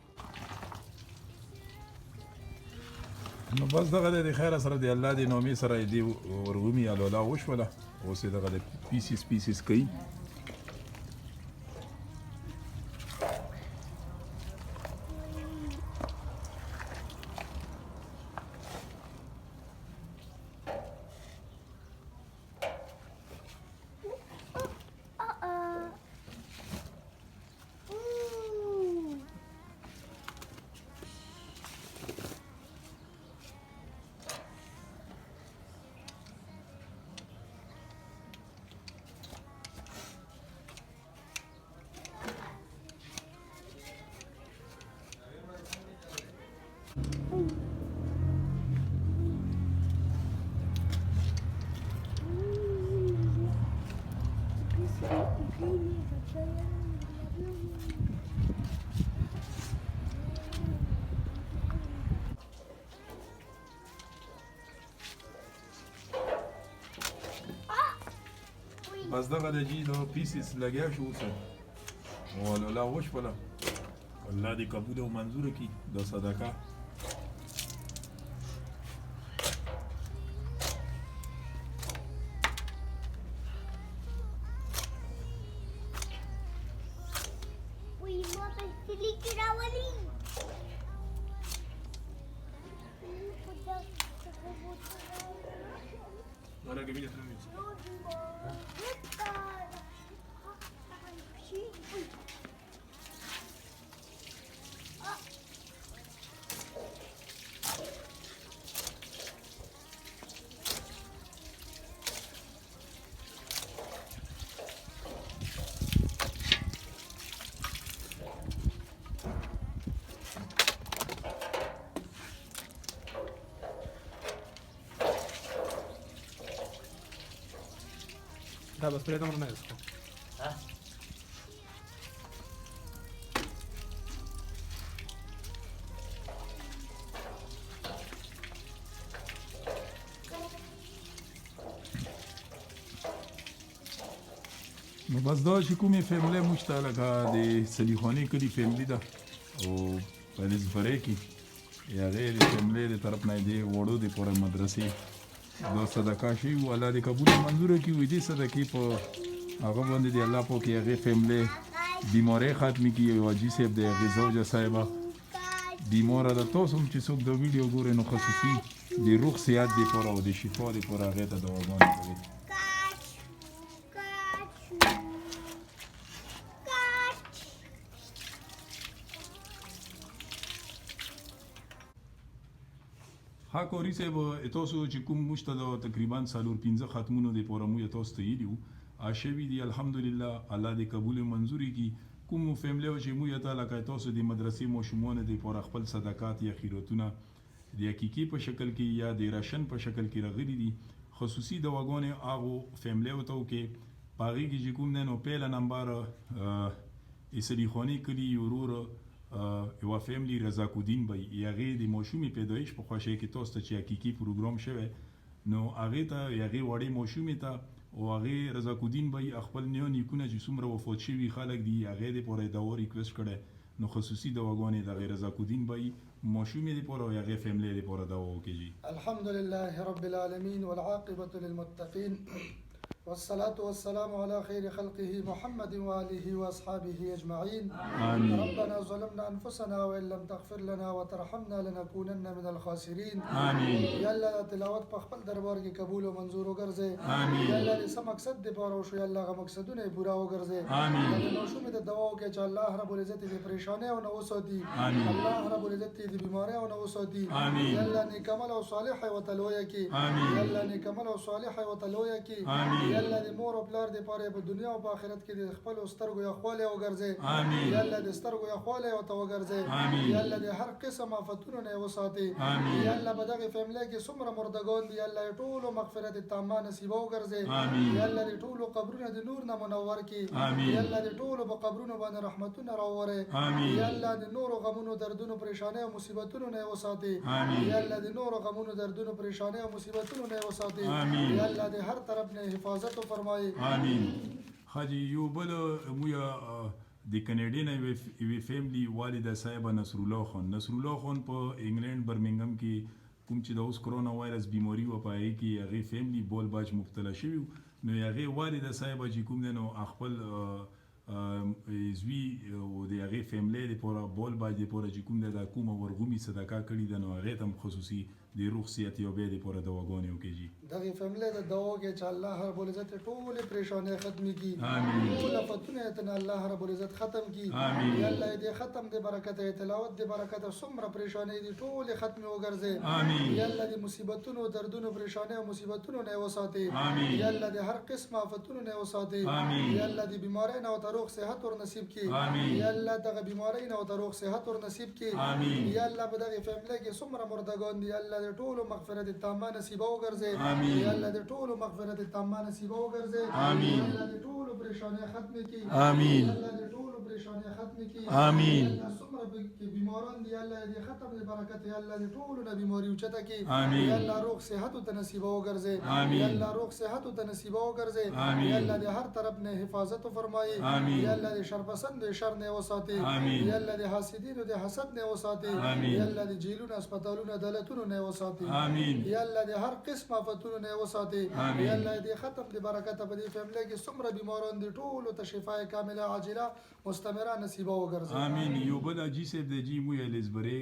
Speaker 3: نو بس دغه د خیر سره د الله د نومې سره دې ورغومي الوله وشوله اوس یې دغه د پیسز کوي بس دغه د جی د پیسز لګیا شو اوس او الله وشوله الله دې قبول او منظور کړي د صدقه
Speaker 7: Da, bă, spre domnul meu.
Speaker 5: Ha?
Speaker 3: نو بس دا چې کومې فیملی موږ ته لکه د سلیخاني کلي فیملی ده او په نسبرۍ کې د هغې د فیملی د طرف نه د وړو د پوره مدرسې دا صدقه شوي وو الله دې قبول منظوره کړي وي دې صدقې په هغه باندې د الله پاک یې هغې فیملی بیمارۍ ختمې کړي او حاجي صاحب د هغې زوجه صاحبه بیماره ده تاسو هم چې څوک د ویډیو ګورئ نو خصوصي د روغ صحت دپاره او د شفا دپاره هغې ته دعاګانې کوئ ها کوري صاحب تاسو چې کوم موږ ته د تقریبا 4-5 ختمونو دپاره موږ تاسو ته ویلي وو شوي دي الحمدلله الله دې قبول منظوري کړي کوم فیملی چې موږ ته لکه تاسو د مدرسې ماشومانو دپاره خپل صدقات یا خیراتونه د حقیقي په شکل کې یا د راشن په شکل کې راغلي دي خصوصي دواګانې هغو فیملیو ته وکړي په هغې کې چې کوم دی نو پیله نمبر اسلي کلي ورور یوه فیملی رضاک الدین به هغې د ماشومې پیدایش په خوښۍ کې تاسو ته چې حقیقي پروګرام شوی نو هغې ته هغې وړې ماشومې ته او هغې رضاک الدین به خپل نیکونه چې څومره وفات شوي خلک دي هغې دپاره یې دوا ریکویسټ کړی نو خصوصي دواګانې د هغې رضاک الدین به ماشومې دپاره او هغې فیملی دپاره دوا وکړي
Speaker 8: الحمد لله رب العالمين والعاقبة للمتقين والصلاة والسلام على خير خلقه محمد وآله وأصحابه أجمعين
Speaker 3: آمين
Speaker 8: ربنا ظلمنا أنفسنا وإن لم تغفر لنا وترحمنا لنكونن من الخاسرين
Speaker 3: آمين
Speaker 8: یا الله تلاوت په خپل دربار کې قبول او منظور وګرځي
Speaker 3: آمين
Speaker 8: یا الله دې سم مقصد دې پاره وشو یا الله غو مقصدونه پورا وګرځي
Speaker 3: آمين
Speaker 8: یا نو شومې د دواو کې چې الله رب العزت دې پریشانه او نو وساتي
Speaker 3: آمين
Speaker 8: الله رب العزت دې بیماری او نو وساتي
Speaker 3: آمين
Speaker 8: یا الله نیک عمل او صالح او تلویا کې
Speaker 3: آمين
Speaker 8: یا الله نیک عمل او صالح او تلویا کې
Speaker 3: آمين
Speaker 8: یا الله دې مور او پلار دې پاره په دنیا او په آخرت کې دې خپل سترګو یا خواله وګرځي
Speaker 3: آمين
Speaker 8: یا الله دې سترګو یا خواله او توګرځي
Speaker 3: آمين
Speaker 8: یا الله دې هر قسم آفتونو نه وساتي
Speaker 3: آمين
Speaker 8: یا الله بدغه فیملی کې څومره مردگان دي الله ټول مغفرت تامه نصیب وګرځي
Speaker 3: آمين
Speaker 8: یا الله دې ټول قبرونه د نور نه منور کړي
Speaker 3: آمين
Speaker 8: یا الله دې ټول په قبرونو باندې رحمتونه راوړي
Speaker 3: آمين
Speaker 8: یا الله دې نور غمونو دردونو پریشانه او مصیبتونو نه وساتي
Speaker 3: آمين
Speaker 8: یا الله دې نور غمونو دردونو پریشانه او مصیبتونو نه وساتي
Speaker 3: آمين
Speaker 8: یا الله دې هر طرف نه حفاظت فرمایي
Speaker 3: آمین حاجی یو بل مویا د کینیډا نه وی فیملی والده صاحب نصر الله خان په انګلند برمنګم کې کوم چې د اوس کرونا وایرس بیماری و پای کې هغه فیملی بول باج مبتلا شوی نو هغه والده صاحب چې کوم نو خپل زوی او د هغه فیملی لپاره بول باج لپاره چې کوم د کومه ورغومي صدقه کړی د نو هغه تم خصوصي د روغ صحت یو به لپاره دواګانې وکړي
Speaker 8: دغه فیملی د دوا کې چې الله رب العزت ټول پریشانه ختمي کی
Speaker 3: آمين
Speaker 8: ټول فتنه ته الله رب العزت ختم کی
Speaker 3: آمين
Speaker 8: یا الله دې ختم دې برکت تلاوت دې برکت څومره پریشانه دي ټول ختم وګرځي
Speaker 3: آمين
Speaker 8: یا الله دې مصیبتونو دردونو پریشانه او مصیبتونو نه وساتي
Speaker 3: آمين
Speaker 8: یا الله دې هر قسم آفتونو نه وساتي
Speaker 3: آمين
Speaker 8: یا الله دې بیماری نه او تروغ صحت ور نصیب کی
Speaker 3: آمين
Speaker 8: یا الله دغه بیماری نه او تروغ صحت ور نصیب کی
Speaker 3: آمين
Speaker 8: یا الله په دغه فیملی کې څومره مردگان دي الله دې ټول مغفرت تامه نصیب وګرځي
Speaker 3: آمين
Speaker 8: یا الله دې ټول مغفرت تامه نصیب وګرځي
Speaker 3: آمين
Speaker 8: الله دې ټول پریشانه ختم کی
Speaker 3: آمين
Speaker 8: الله دې ټول پریشانه ختم کی
Speaker 3: آمين
Speaker 8: څومره کې بیماران دي الله دې ختم دې برکت یا الله دې ټول نه بیماری اوچته کې
Speaker 3: آمین.
Speaker 8: یا الله روغ صحت ته نصیب وګرځي
Speaker 3: آمین.
Speaker 8: یا الله روغ صحت ته نصیب وګرځي
Speaker 3: آمین.
Speaker 8: یا الله دې هر طرف نه حفاظت فرمایي
Speaker 3: آمین.
Speaker 8: یا الله دې شر پسند شر نه وساتي
Speaker 3: آمین.
Speaker 8: یا الله دې حاسدینو دې حسد نه وساتي
Speaker 3: آمین.
Speaker 8: یا الله دې جیلونو هسپتالونو دولتونو نه وساتي
Speaker 3: آمین.
Speaker 8: یا الله دې هر قسم آفتونو نه وساتي
Speaker 3: آمین.
Speaker 8: یا الله دې ختم دې برکت په دې فیملی کې څومره بیماران دي ټول ته شفای کامله عاجله مستمره نصیب وګرځي
Speaker 3: آمین. یو بل اجي صاحب د جی موی الزبره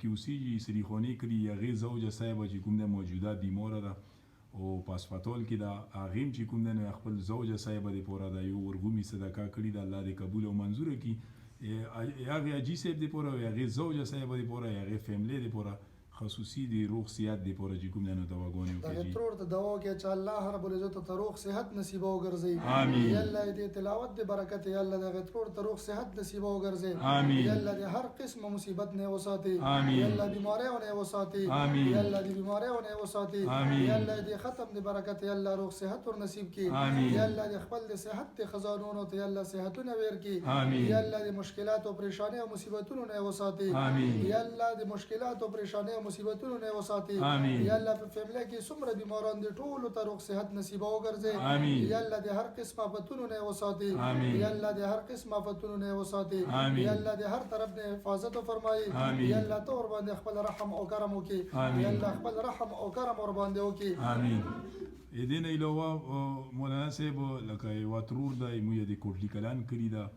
Speaker 3: کیوسی جی سریخونی کړي هغه زوجه صاحب چې کوم د موجوده بیمار ده او پاسپاتول کې دا اغیم چې کوم د خپل زوجه صاحب د پورا د یو ورغومي صدقه کړي د الله دې قبول او منزور کړي هغه اجي صاحب د پورا هغه زوجه صاحب د پورا هغه فیملی د پورا خصوصي دی روغ صحت دی پورا چې کوم نه دواګونه
Speaker 8: دا
Speaker 3: وکړي
Speaker 8: ترور ته دوا کې چې الله رب العزت ته روغ صحت نصیب وګرځي
Speaker 3: آمین.
Speaker 8: یا الله دې تلاوت دې برکت یا الله دې ترور ته روغ صحت نصیب وګرځي
Speaker 3: آمین.
Speaker 8: یا الله دې هر قسم مصیبت نه وساتي
Speaker 3: آمین.
Speaker 8: یا الله بیماریو نه وساتي
Speaker 3: آمین.
Speaker 8: یا الله دې بیماریو نه وساتي
Speaker 3: آمین.
Speaker 8: یا الله دې ختم دې برکت یا الله روغ صحت ور نصیب کړي
Speaker 3: آمین.
Speaker 8: یا الله دې خپل دې صحت ته خزانونو ته یا الله صحتونه ور کړي
Speaker 3: آمین.
Speaker 8: یا الله دې مشکلات او پریشانی او مصیبتونو نه وساتي
Speaker 3: آمین.
Speaker 8: یا الله دې مشکلات او پریشانی او مصیبتونو نه وساتي
Speaker 3: آمین.
Speaker 8: یا الله په فیملی کې څومره بیماران دي ټول ته روغ صحت نصیب وګرځي
Speaker 3: آمین.
Speaker 8: یا الله دې هر قسم آفتونو نه وساتي
Speaker 3: آمین.
Speaker 8: یا الله دې هر قسم آفتونو نه وساتي
Speaker 3: آمین.
Speaker 8: یا الله دې هر طرف نه حفاظت فرمایي
Speaker 3: آمین.
Speaker 8: یا الله تور باندې خپل رحم او کرم وکي
Speaker 3: آمین.
Speaker 8: یا الله خپل رحم او کرم ور باندې وکي
Speaker 3: آمین. دین علاوه مولانا صاحب لکه یو ترور د موږ د کوټلی کلان کړی دا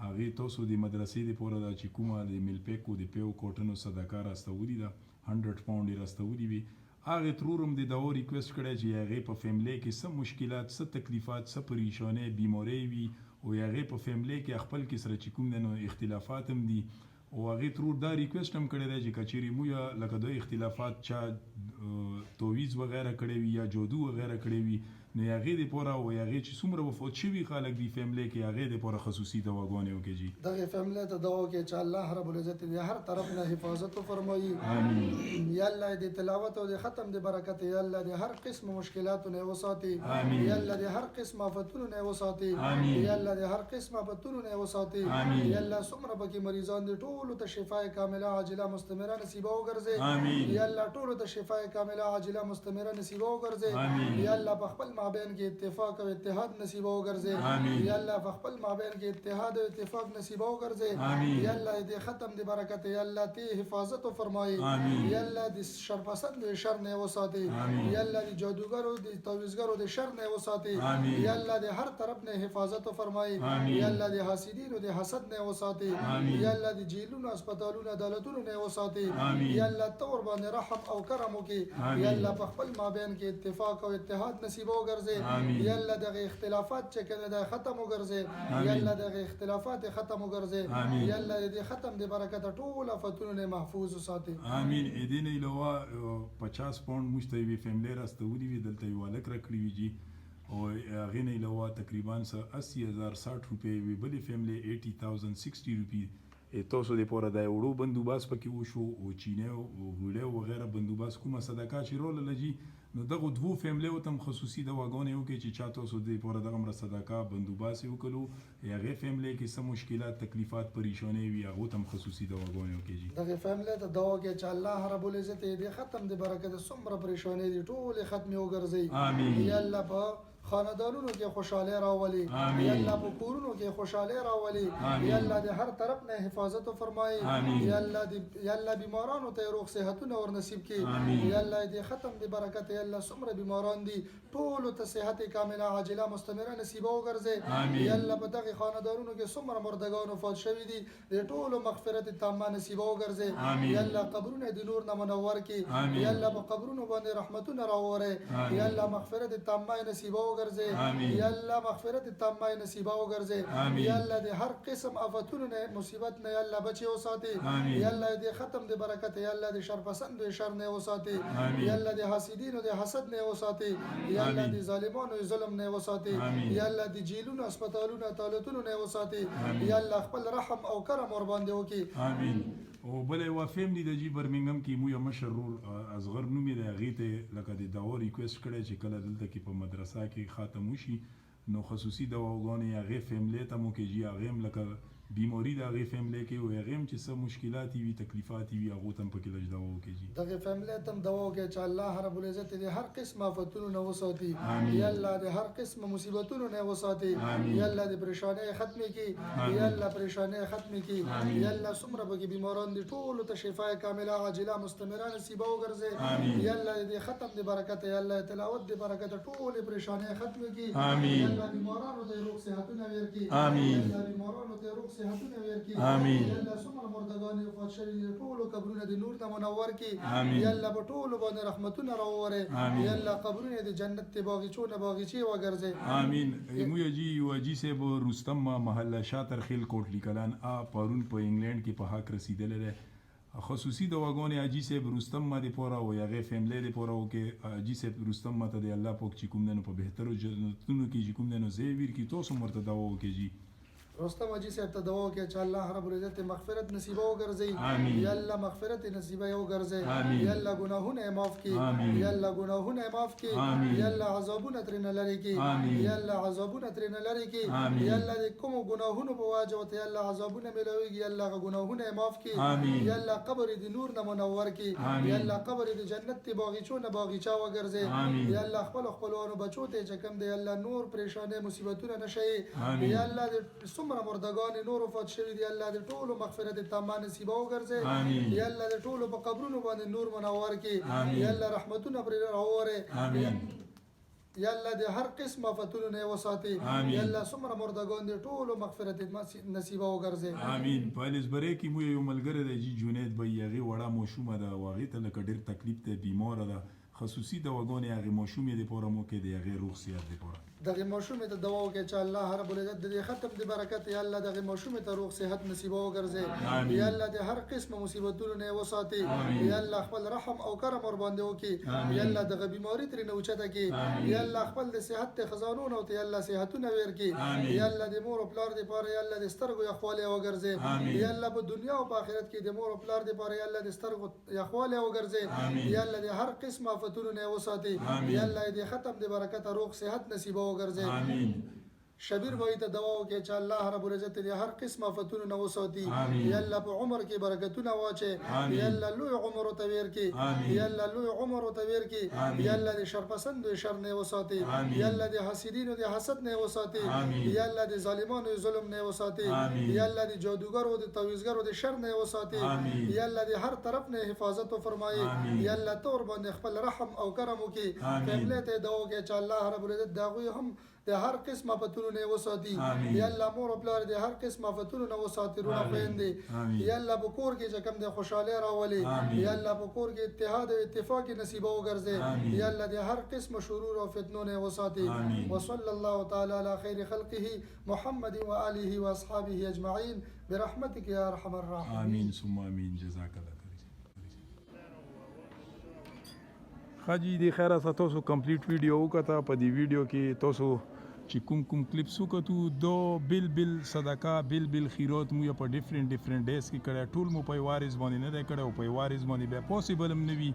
Speaker 3: هغه تاسو د مدرسې د پوره د چې کومه د ملپیکو د پیو کوټنو صدقه راستوري دا 100 پاونډ راستوري وي هغه ترورم د داو ریکوست کړی چې هغه په فیملی کې څه مشکلات څه تکلیفات څه پریشانې بیماری وي او هغه په فیملی کې خپل کې سره چې کوم نو اختلافات هم دي او هغه ترور دا ریکوست هم کړی دی چې کچېری مو یا لکه د اختلافات چا توویز وغیرہ کړی وي یا جادو وغیرہ کړی وي نو هغه د پوره او هغه چې څومره وفات شوي خلک دی فیملی کې هغه د پوره خصوصي دواګانې وکړي
Speaker 8: دغه فیملی ته دوا کې چې الله رب العزت دې هر طرف نه حفاظت فرمایي
Speaker 3: آمین.
Speaker 8: یا الله دې تلاوت او دې ختم دې برکت یا الله دې هر قسم مشکلات نه وساتي
Speaker 3: آمین.
Speaker 8: یا الله دې هر قسم آفتونو نه وساتي
Speaker 3: آمین.
Speaker 8: یا الله دې هر قسم آفتونو نه وساتي
Speaker 3: آمین.
Speaker 8: یا الله څومره پکې مریضان دې ټول ته شفای کامله عاجله مستمره نصیب وګرځي
Speaker 3: آمین.
Speaker 8: یا الله ټول ته شفای کامله عاجله مستمره نصیب وګرځي
Speaker 3: آمین.
Speaker 8: یا الله په خپل مابین کې اتفاق او اتحاد نصیب وګرځي
Speaker 3: آمین.
Speaker 8: یا الله په خپل مابین کې اتحاد او اتفاق نصیب وګرځي
Speaker 3: آمین.
Speaker 8: یا الله دې ختم دې برکت یا الله ته حفاظت فرمایي
Speaker 3: آمین.
Speaker 8: یا الله دې شر پسند شر نه وساتي
Speaker 3: آمین.
Speaker 8: یا الله دې جادوګرو دې تعویذګرو دې شر نه وساتي
Speaker 3: آمین.
Speaker 8: یا الله دې هر طرف نه حفاظت فرمایي
Speaker 3: آمین.
Speaker 8: یا الله دې حاسدینو دې حسد نه وساتي
Speaker 3: آمین.
Speaker 8: یا الله دې جیلونو هسپتالونو عدالتونو نه وساتي
Speaker 3: آمین.
Speaker 8: یا الله تور باندې رحم او کرم وکي
Speaker 3: آمین.
Speaker 8: یا الله په خپل مابین کې اتفاق او اتحاد نصیب وګرځي
Speaker 3: آمین.
Speaker 8: یا الله دغه اختلافات چې کله دا ختم وګرځي
Speaker 3: آمین.
Speaker 8: یا الله دغه اختلافات ختم وګرځي
Speaker 3: آمین.
Speaker 8: یا الله دې ختم دې برکت ټول آفتونو نه محفوظ وساتي
Speaker 3: آمین. دین علاوه 50 پاونډ مشته وی فیملی راستوري وی دلته یو الک راکړي وی جی او هغه نه علاوه تقریبا 80060 روپے وی بلې فیملی 80060 روپے تاسو د پوره د وړو بندوباس پکې وشو او چینه او غوړې او غیره بندوباس کومه صدقه چې رول لږی نو دغه دوه فیملی او تم خصوصي دواګانې وکړي چې چا تاسو د پوره دغه مر صدقه بندوباس وکړو هغه فیملی کې سم مشکلات تکلیفات پریشانی وي هغه تم خصوصي دواګانې وکړي
Speaker 8: دغه فیملی ته دوا کې چې الله رب العزت دې ختم دې برکت څومره پریشانی دي ټول ختم وګرځي
Speaker 3: آمین.
Speaker 8: یا الله په خاندانونو کې خوشاله راولي
Speaker 3: آمین.
Speaker 8: یا الله په کورونو کې خوشاله راولي
Speaker 3: آمین.
Speaker 8: یا الله دې هر طرف نه حفاظت فرمایي
Speaker 3: آمین.
Speaker 8: یا الله دې یا الله بیمارانو ته روغ صحتونه ور نصیب کړي
Speaker 3: آمین.
Speaker 8: یا الله دې ختم دې برکت یا الله څومره بیماران دي ټول ته صحت کامله عاجله مستمره نصیب وګرځي
Speaker 3: آمین.
Speaker 8: یا الله په دغه خاندانونو کې څومره مردگان وفات شوي دي دې ټول مغفرت تامه نصیب وګرځي
Speaker 3: آمین.
Speaker 8: یا الله قبرونه دې نور نه منور کړي
Speaker 3: آمین.
Speaker 8: یا الله په قبرونو باندې رحمتونه راوړي
Speaker 3: آمین.
Speaker 8: یا الله مغفرت تامه نصیب وګرځي
Speaker 3: آمین.
Speaker 8: یا الله مغفرت تامه نصیب وګرځي
Speaker 3: آمین.
Speaker 8: یا الله دې هر قسم آفتونو نه مصیبت نه یا الله بچي وساتي
Speaker 3: آمین.
Speaker 8: یا الله دې ختم دې برکت یا الله دې شر پسند شر نه وساتي
Speaker 3: آمین.
Speaker 8: یا الله دې حاسدینو دې حسد نه وساتي یا الله
Speaker 3: آمین.
Speaker 8: دې ظالمانو ظلم نه وساتي
Speaker 3: آمین.
Speaker 8: یا الله دې جیلونو هسپتالونو عدالتونو نه وساتي
Speaker 3: آمین.
Speaker 8: یا الله خپل رحم او کرم ور باندې وکي
Speaker 3: آمین. او بل یو فیملی د جی برمنګم کې مو یو مشرور اصغر نومي د غیته لکه د داو ریکوست کړي چې کله دلته کې په مدرسه کې خاتم وشي نو خصوصي دواګانې هغه فیملی ته مو کې جی هغه لکه بیماری د هغې فیملی کې او هغې هم چې څه مشکلات وي تکلیفات وي هغو ته هم پکې لږ دوا وکړي جي
Speaker 8: دغه فیملی ته هم دوا وکړي چې الله رب العزت د هر قسم آفتونو نه وساتي یا الله د هر قسم مصیبتونو نه وساتي یا الله د پریشانۍ ختم کړي یا الله پریشانۍ ختم کړي یا الله څومره پکې بیماران دي ټولو ته شفا کامله عاجله مستمره نصیبه وګرځي یا الله د ختم د برکت یا الله تلاوت د برکت ټولې پریشانۍ ختم کړي یا الله بیمارانو ته روغ صحتونه ورکړي
Speaker 3: آمین
Speaker 8: یا بیمارانو ته روغ صحتونه ورکړي
Speaker 3: آمین
Speaker 8: یا الله څومره مردگان وفات شوي دي ټولو قبرونه د نور ته منور کړي
Speaker 3: آمین
Speaker 8: یا الله په ټولو باندې رحمتونه راووري یا الله قبرونه د جنت د باغچو نه باغچې وګرځي
Speaker 3: آمین موږ جی یو اجي صاحب رستم محله شاتر خیل کوټلی کلان پرون په انګلند کې په حق رسیدلې ده خصوصي دواګانې اجي صاحب رستم ما دی پورا او هغه فیملی دی پورا او کې اجي صاحب رستم ما ته دی الله پاک چې کوم دنو په بهترو جنتونو کې چې کوم دنو زیویر کې تاسو مرته دوا وکړي جی
Speaker 8: رستم اجي صاحب ته دوا وکړي چې الله رب العزت مغفرت نصیبه وګرځي یا الله مغفرت نصیبه وګرځي یا الله ګناهونه معاف کړي یا الله ګناهونه معاف کړي یا الله عذابونه ترنه لري کړي یا الله عذابونه ترنه لري کړي یا الله د کوم ګناهونو په واجب ته یا الله عذابونه ملويږي یا الله ګناهونه معاف کړي یا الله قبر د نور نه منور کړي یا الله قبر د جنت ته باغچو نه باغچا وګرځي یا الله خپلوانو بچو ته چې کوم دی الله نور پریشانه مصیبتونه نشي یا الله د څومره مردگان نور وفات شوي دي الله د ټولو مغفرت تامه نصیبه وګرځي یا الله د ټولو په قبرونو باندې نور منور کړي یا الله رحمتونه پرې راووري یا الله د هر قسم آفتونو نه وساتي یا الله څومره مردگان دي ټولو مغفرت نصیبه وګرځي
Speaker 3: امین په الزبری کې مو یو ملګری دی جی جنید به هغې وړه ماشومه ده او هغې ته لکه ډېر تکلیف دی بیماره ده خصوصي دواګانې هغې ماشومې دپاره مو کې د هغې روغ صحت دپاره
Speaker 8: دغه ماشومې ته دوا وکړي چې الله رب العزت د ختم د برکت یا الله دغه ماشومې ته روغ صحت نصیبه وګرځي یا الله د هر قسم مصیبتونو نه وساتي یا الله خپل رحم او کرم ور باندې وکړي یا الله دغه بیماری ترې نه اوچته کړي یا الله خپل د صحت ته خزانونه او ته یا الله صحتونه ورکړي یا الله د مور او پلار دپاره یا الله د سترګو یخوالی وګرځي یا الله په دنیا او په آخرت کې د مور او پلار دپاره یا الله د سترګو یخوالی وګرځي یا الله د هر قسم آفتونو نه وساتي یا الله د ختم د برکت روغ صحت نصیبه وګرځي
Speaker 3: آمین
Speaker 8: شبیر وای ته دوا وکړي چې الله رب العزت دې هر قسم آفتونو نه وساتي یا الله په عمر کې برکتونه واچي یا الله لوی عمر ته ورکړي یا الله لوی عمر ته ورکړي یا الله دې شر پسند شر نه وساتي یا الله دې حسدینو دې حسد نه وساتي یا الله دې ظالمانو ظلم نه وساتي یا الله دې جادوګرو دې تعویذګرو دې شر نه وساتي یا الله دې هر طرف نه حفاظت فرمایي یا الله تور باندې خپل رحم او کرم وکړي فیملی ته دوا وکړي چې الله رب العزت داغوی هم د هر قسم آفتونو نه وساتي یا الله مور او پلار د هر قسم آفتونو نه وساتي رونه خويندې یا الله په کور کې چې کوم د خوشاله راولي یا الله په کور کې اتحاد او اتفاق نصیب وګرځي یا الله د هر قسم شرور او فتنو نه وساتي وصلی الله تعالی علی خیر خلقه محمد و آله و اصحابه اجمعین برحمتک یا ارحم الراحمین
Speaker 3: آمین ثم آمین جزاک الله خاجي د خیره تاسو کمپلیټ ویډیو وکړه په دې ویډیو کې تاسو چې کوم کلیپس وکړو دو بل صدقه بل خیرات مو په ډیفرنٹ ډیز کې کړه ټول مو په وارث باندې نه کړه او په وارث باندې به پوسیبل هم نه وي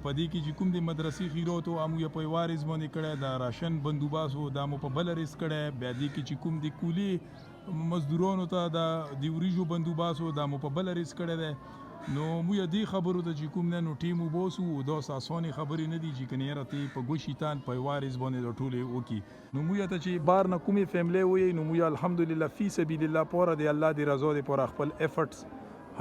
Speaker 3: په دې کې چې کوم د مدرسې خیرات او مو په وارث باندې کړه د راشن بندوباس او د مو په بل ریس کړه بیا دې کې چې کوم د کولی مزدورانو ته د وریجو بندوباس او د مو په بل ریس کړه ده نو مو دې خبرو ته چې کوم نو ټیم وبوسو دا اساسونی خبرې نه دي چې کنه راته په ګوشیتان په وارث باندې د ټوله وکی نو مو ته چې بار نه کومي فیملی وي نو مو الحمدلله فی سبیل الله پوره دی الله دی رضا دی پوره خپل ایفورټس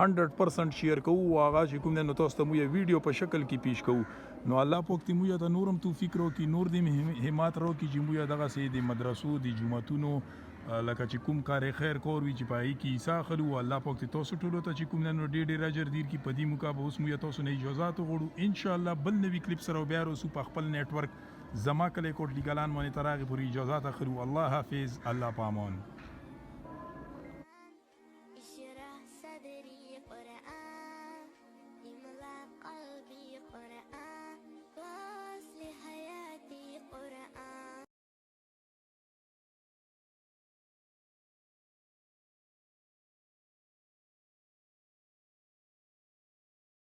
Speaker 3: 100% شیر کوو هغه چې کوم نو تاسو ته مو ویډیو په شکل کې پیش کوو نو الله پاک ته مو ته نورم توفیق راکړي نور دې همت راکړي چې مو دغه سي د مدرسو د جمعتونو لکه چې کوم کار خیر کور وی چې پای کې عیسی خلو الله پاک ته تاسو ټولو ته چې کوم نن ډېر اجر دیر کی پدی مقابله اوس مو تاسو نه اجازه غوړو ان شاء الله بل نوی کلیپ سره بیا رسو په خپل نیټ ورک زما کله کوټ لګلان باندې تراغي پوری اجازه اخلو الله حافظ الله پامان